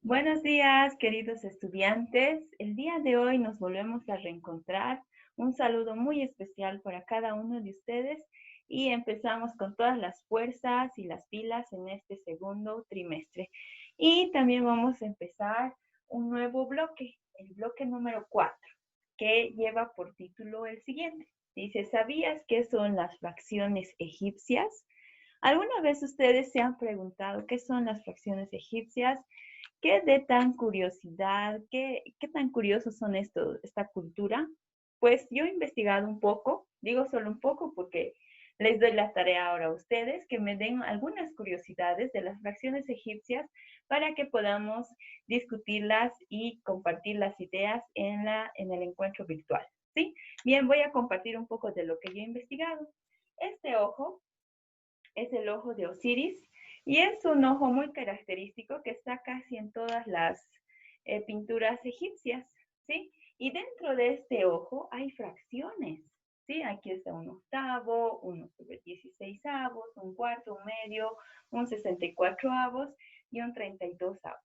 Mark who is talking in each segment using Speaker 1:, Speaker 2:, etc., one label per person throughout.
Speaker 1: Buenos días, queridos estudiantes. El día de hoy nos volvemos a reencontrar. Un saludo muy especial para cada uno de ustedes y empezamos con todas las fuerzas y las pilas en este segundo trimestre. Y también vamos a empezar un nuevo bloque, el bloque número 4, que lleva por título el siguiente. Dice, ¿sabías qué son las fracciones egipcias? ¿Alguna vez ustedes se han preguntado qué son las fracciones egipcias? ¿Qué de tan curiosidad, qué tan curiosos son esta cultura? Pues yo he investigado un poco, digo solo un poco porque les doy la tarea ahora a ustedes que me den algunas curiosidades de las fracciones egipcias para que podamos discutirlas y compartir las ideas en el encuentro virtual. ¿Sí? Bien, voy a compartir un poco de lo que yo he investigado. Este ojo es el ojo de Osiris y es un ojo muy característico que está casi en todas las pinturas egipcias, ¿sí? Y dentro de este ojo hay fracciones, ¿sí? Aquí está un octavo, 1/16, un cuarto, un medio, un 64avos y un 32avos,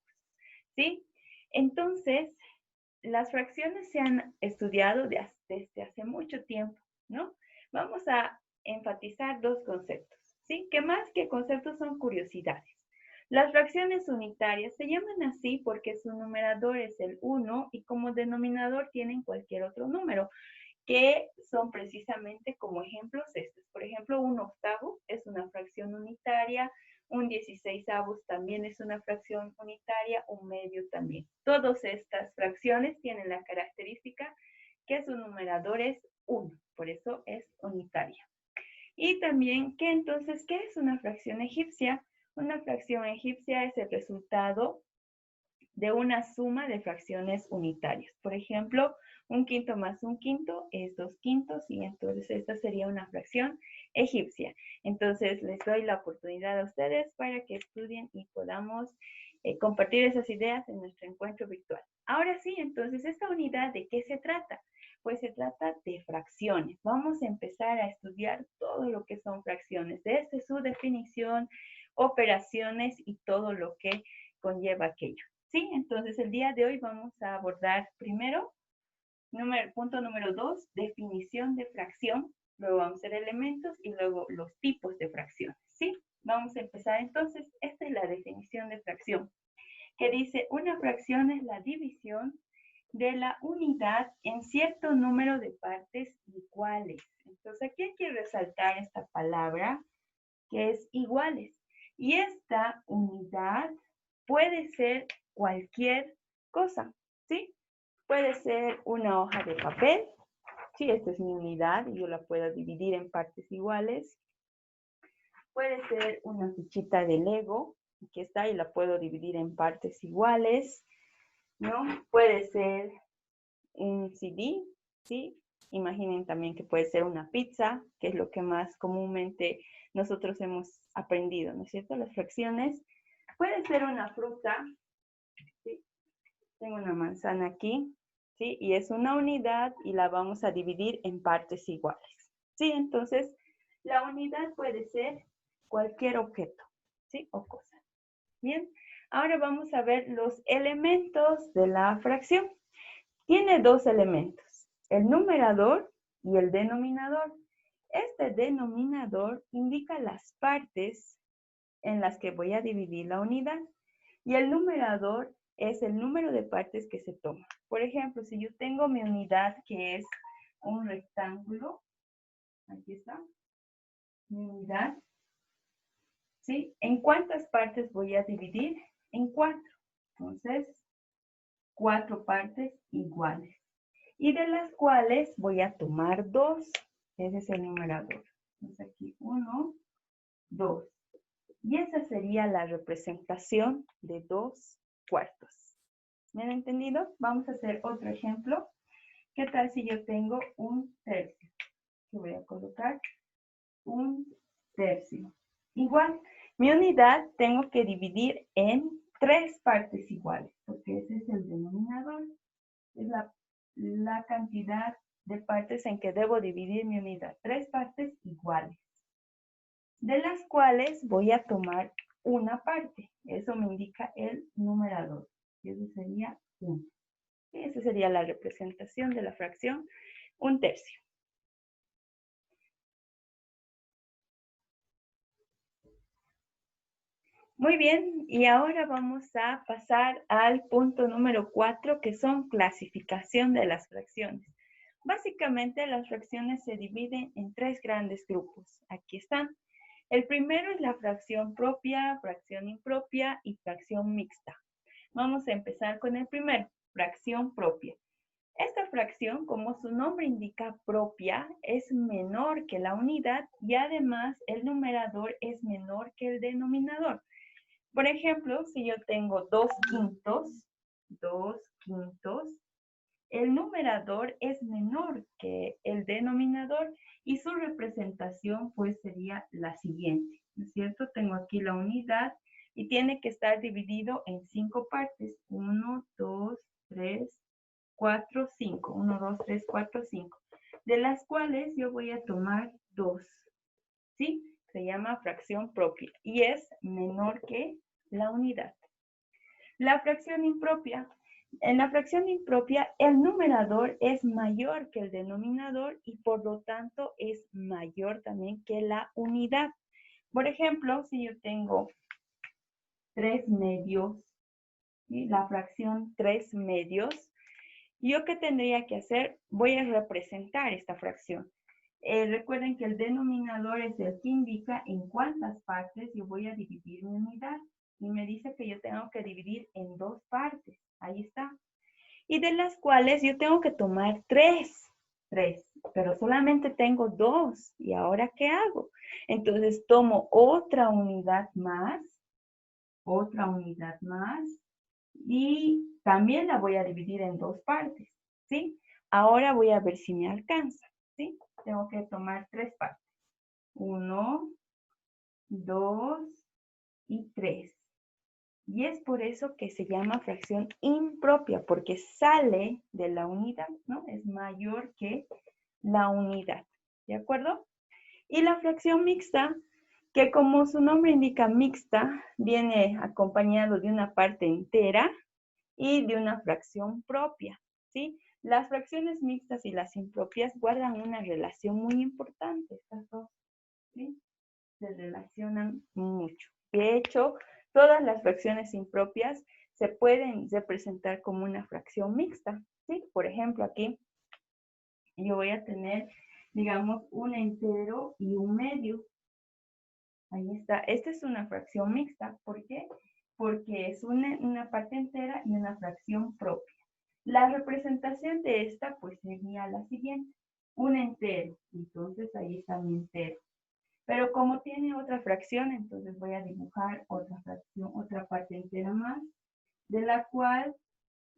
Speaker 1: ¿sí? Entonces, las fracciones se han estudiado desde hace mucho tiempo, ¿no? Vamos a enfatizar dos conceptos, ¿sí? Que más que conceptos son curiosidades. Las fracciones unitarias se llaman así porque su numerador es el 1 y como denominador tienen cualquier otro número, que son precisamente como ejemplos estos. Por ejemplo, un octavo es una fracción unitaria, un 16avos también es una fracción unitaria, un medio también. Todas estas fracciones tienen la característica que su numerador es 1, por eso es unitaria. Y también, ¿qué es una fracción egipcia? Una fracción egipcia es el resultado de una suma de fracciones unitarias. Por ejemplo, un quinto más un quinto es 2/5 y entonces esta sería una fracción egipcia. Entonces les doy la oportunidad a ustedes para que estudien y podamos compartir esas ideas en nuestro encuentro virtual. Ahora sí, entonces, ¿esta unidad de qué se trata? Pues se trata de fracciones. Vamos a empezar a estudiar todo lo que son fracciones, desde su definición, operaciones y todo lo que conlleva aquello. Sí, entonces el día de hoy vamos a abordar primero, punto número 2, definición de fracción. Luego vamos a hacer elementos y luego los tipos de fracciones. ¿Sí? Vamos a empezar entonces. Esta es la definición de fracción, que dice, una fracción es la división de la unidad en cierto número de partes iguales. Entonces aquí hay que resaltar esta palabra que es iguales. Y esta unidad puede ser cualquier cosa, ¿sí? Puede ser una hoja de papel, sí, esta es mi unidad y yo la puedo dividir en partes iguales. Puede ser una fichita de Lego, aquí está, y la puedo dividir en partes iguales, ¿no? Puede ser un CD, ¿sí? Imaginen también que puede ser una pizza, que es lo que más comúnmente nosotros hemos aprendido, ¿no es cierto? Las fracciones. Puede ser una fruta, ¿sí? Tengo una manzana aquí, ¿sí? Y es una unidad y la vamos a dividir en partes iguales, ¿sí? Entonces, la unidad puede ser cualquier objeto, ¿sí? O cosa. Bien, ahora vamos a ver los elementos de la fracción. Tiene dos elementos, el numerador y el denominador. Este denominador indica las partes en las que voy a dividir la unidad y el numerador es el número de partes que se toma. Por ejemplo, si yo tengo mi unidad que es un rectángulo, aquí está, mi unidad, ¿sí? ¿En cuántas partes voy a dividir? En 4. Entonces, 4 partes iguales. Y de las cuales voy a tomar 2. Ese es el numerador. Entonces aquí 1, 2. Y esa sería la representación de 2/4. ¿Me han entendido? Vamos a hacer otro ejemplo. ¿Qué tal si yo tengo un tercio? Yo voy a colocar un tercio. Igual, mi unidad tengo que dividir en 3 partes iguales, porque ese es el denominador. Es la cantidad de partes en que debo dividir mi unidad. 3 partes iguales, de las cuales voy a tomar una parte. Eso me indica el numerador. Y eso sería 1. Esa sería la representación de la fracción 1/3. Muy bien, y ahora vamos a pasar al punto número 4, que son clasificación de las fracciones. Básicamente, las fracciones se dividen en 3 grandes grupos. Aquí están. El primero es la fracción propia, fracción impropia y fracción mixta. Vamos a empezar con el primero, fracción propia. Esta fracción, como su nombre indica propia, es menor que la unidad y además el numerador es menor que el denominador. Por ejemplo, si yo tengo 2/5, el numerador es menor que el denominador y su representación pues sería la siguiente, ¿no es cierto? Tengo aquí la unidad y tiene que estar dividido en 5 partes. 1, 2, 3, 4, 5. 1, 2, 3, 4, 5. De las cuales yo voy a tomar 2. ¿Sí? Se llama fracción propia y es menor que la unidad. La fracción impropia. En la fracción impropia, el numerador es mayor que el denominador y por lo tanto es mayor también que la unidad. Por ejemplo, si yo tengo 3/2, ¿sí? La fracción 3/2, ¿yo qué tendría que hacer? Voy a representar esta fracción. Recuerden que el denominador es el que indica en cuántas partes yo voy a dividir mi unidad. Y me dice que yo tengo que dividir en 2 partes. Ahí está. Y de las cuales yo tengo que tomar 3. Pero solamente tengo 2. ¿Y ahora qué hago? Entonces tomo otra unidad más. Y también la voy a dividir en 2 partes. ¿Sí? Ahora voy a ver si me alcanza. ¿Sí? Tengo que tomar 3 partes. 1, 2 y 3. Y es por eso que se llama fracción impropia, porque sale de la unidad, ¿no? Es mayor que la unidad. ¿De acuerdo? Y la fracción mixta, que como su nombre indica mixta, viene acompañado de una parte entera y de una fracción propia, ¿sí? Las fracciones mixtas y las impropias guardan una relación muy importante, estas dos, ¿sí? Se relacionan mucho. De hecho, todas las fracciones impropias se pueden representar como una fracción mixta, ¿sí? Por ejemplo, aquí yo voy a tener, digamos, un entero y un medio. Ahí está. Esta es una fracción mixta. ¿Por qué? Porque es una parte entera y una fracción propia. La representación de esta, pues, sería la siguiente. Un entero. Entonces, ahí está mi entero. Pero como tiene otra fracción, entonces voy a dibujar otra fracción, otra parte entera más, de la cual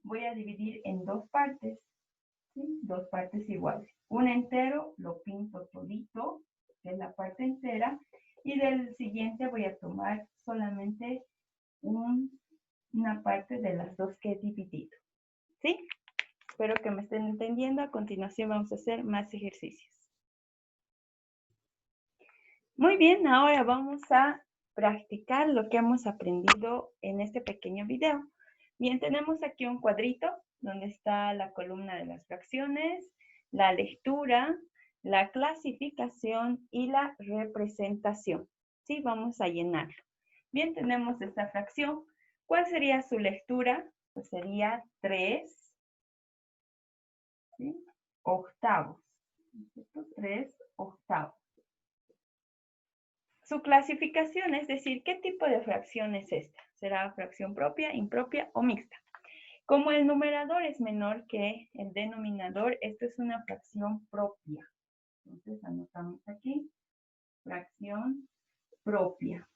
Speaker 1: voy a dividir en 2 partes, ¿sí? 2 partes iguales. Un entero lo pinto todito, que es la parte entera, y del siguiente voy a tomar solamente una parte de las 2 que he dividido, ¿sí? Espero que me estén entendiendo. A continuación vamos a hacer más ejercicios. Muy bien, ahora vamos a practicar lo que hemos aprendido en este pequeño video. Bien, tenemos aquí un cuadrito donde está la columna de las fracciones, la lectura, la clasificación y la representación. Sí, vamos a llenarlo. Bien, tenemos esta fracción. ¿Cuál sería su lectura? Pues sería 3, ¿sí? Octavos. 3 octavos. Su clasificación, es decir, ¿qué tipo de fracción es esta? ¿Será fracción propia, impropia o mixta? Como el numerador es menor que el denominador, esto es una fracción propia. Entonces anotamos aquí, fracción propia.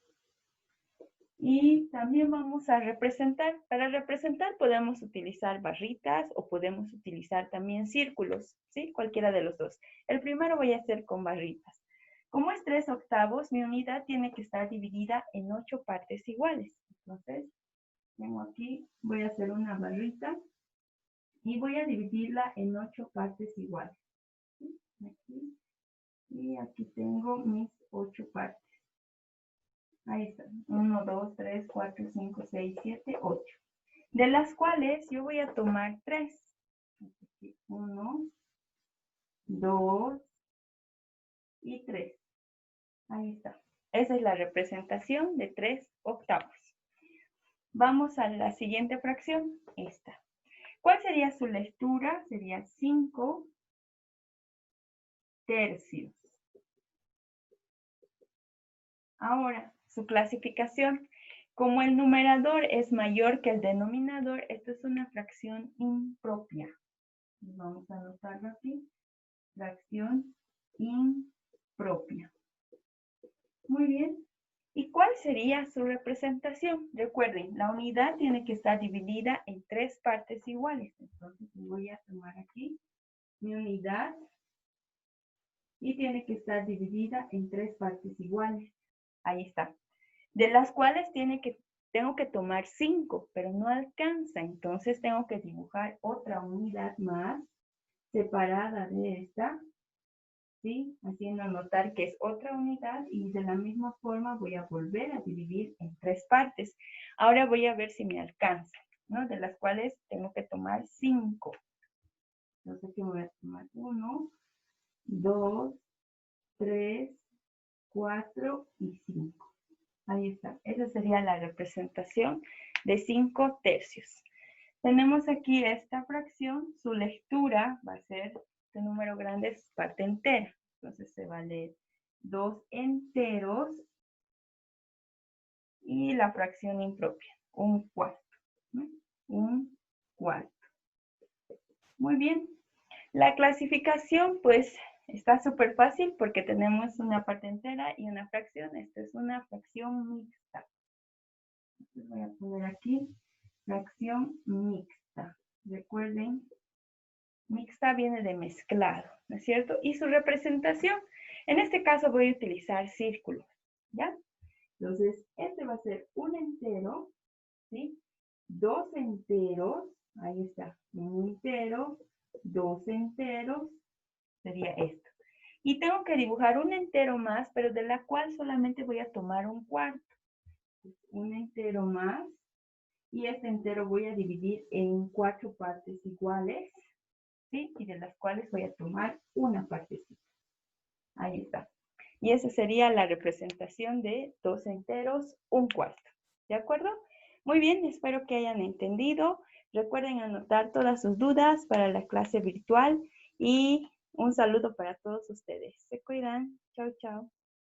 Speaker 1: Y también vamos a representar. Para representar podemos utilizar barritas o podemos utilizar también círculos, ¿sí? Cualquiera de los dos. El primero voy a hacer con barritas. Como es 3 octavos, mi unidad tiene que estar dividida en 8 partes iguales. Entonces, tengo aquí, voy a hacer una barrita y voy a dividirla en 8 partes iguales. ¿Sí? Aquí, y aquí tengo mis 8 partes. Ahí está. 1, 2, 3, 4, 5, 6, 7, 8. de las cuales yo voy a tomar 3. 1, 2 y 3. Ahí está. Esa es la representación de 3/8. Vamos a la siguiente fracción, esta. ¿Cuál sería su lectura? Sería 5 tercios. Ahora, su clasificación. Como el numerador es mayor que el denominador, esto es una fracción impropia. Vamos a anotarlo aquí. Fracción impropia. Muy bien. ¿Y cuál sería su representación? Recuerden, la unidad tiene que estar dividida en 3 partes iguales. Entonces voy a tomar aquí mi unidad y tiene que estar dividida en 3 partes iguales. Ahí está. De las cuales tengo que tomar 5, pero no alcanza. Entonces tengo que dibujar otra unidad más separada de esta, ¿sí? Haciendo notar que es otra unidad y de la misma forma voy a volver a dividir en 3 partes. Ahora voy a ver si me alcanza, ¿no? De las cuales tengo que tomar 5. Entonces aquí voy a tomar 1, 2, 3, 4 y 5. Ahí está. Esa sería la representación de 5 tercios. Tenemos aquí esta fracción. Su lectura va a ser, este número grande es parte entera. Entonces se va a leer 2 enteros y la fracción impropia, 1/4. ¿No? 1/4. Muy bien. La clasificación, pues, está súper fácil porque tenemos una parte entera y una fracción. Esta es una fracción mixta. Entonces voy a poner aquí fracción mixta. Recuerden, mixta viene de mezclado, ¿no es cierto? Y su representación, en este caso voy a utilizar círculos, ¿ya? Entonces, este va a ser un entero, ¿sí? 2 enteros, ahí está, un entero, 2 enteros, sería esto. Y tengo que dibujar un entero más, pero de la cual solamente voy a tomar 1/4. Un entero más, y este entero voy a dividir en 4 partes iguales, ¿sí? Y de las cuales voy a tomar una partecita. Ahí está. Y esa sería la representación de 2 enteros, 1/4. ¿De acuerdo? Muy bien, espero que hayan entendido. Recuerden anotar todas sus dudas para la clase virtual y un saludo para todos ustedes. Se cuidan. Chao, chao.